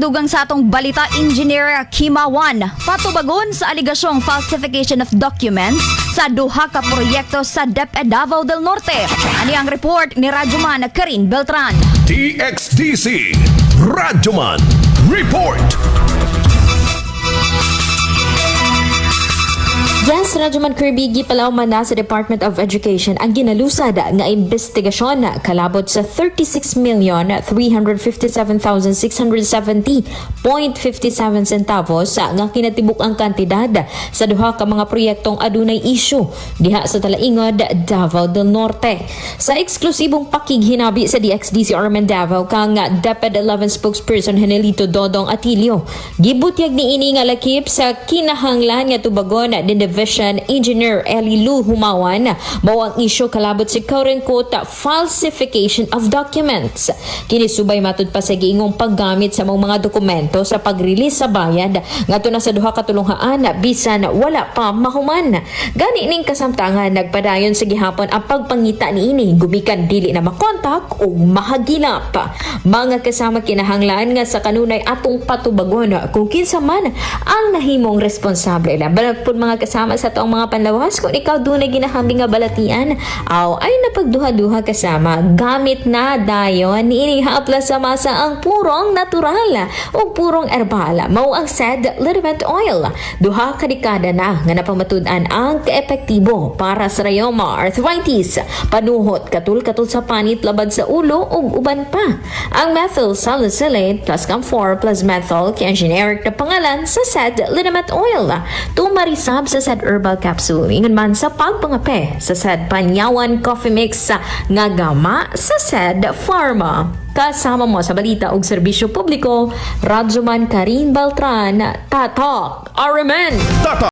Dugang sa atong balita, Engr.Jumawan, Patubagon sa Alegasyong Falsification of Documents sa Duha ka proyekto sa Deped Davao del Norte. Ani ang report ni Radyoman Karin Beltran. DXDC Radyoman Report. Yes, Radyoman Kirby, Gipalawman na sa Department of Education ang ginalusad nga imbestigasyon kalabot sa 36,357,670.57 centavos nga kinatibuk-ang kantidad sa duha ka mga proyektong adunay isyu diha sa Talaingod, Davao del Norte. Sa eksklusibong pakighinabi sa DXDC Davao kang Deped 11 spokesperson Henelito Dodong Atilio, gibutyag ni ini nga lakip sa kinahanglan nga tubagon din Division Engineer Engr.Jumawan mao ang isyu kalabot si quote falsification of documents. Kini subay matud pa sa giingong paggamit sa mga dokumento sa pag-release sa bayad ngadto na sa duha ka tulunghaan bisan wala pa mahuman. Gani ning kasamtangan nagpadayon sa gihapon ang pagpangita niini gumikan dili na makontak o mahagilap. Mga kasama kinahanglan nga sa kanunay atong patubagon kung kinsa man ang nahimong responsable. Laban pud mga kasama sa toong mga panlawas kung ikaw doon na ginahambing nga balatian aw ay napagduha-duha kasama gamit na dayon niining hapla sa masa ang purong natural o purong herbal mao ang said liniment oil. Duha ka dekada na nga napamatud-an ang kaepektibo para sa rayoma, arthritis, panuhot, katul-katul sa panit labad sa ulo ug uban pa. Ang methyl salicylate plus camphor plus methyl kay ang generic na pangalan sa said liniment oil. Tumarisab sa said herbal capsule ingon man sa pagpangape sa said panyawan coffee mix nga gama sa said pharma. Kasama mo sa balita ug serbisyo publiko, Radyoman Karin Beltran, Tatak, RMN.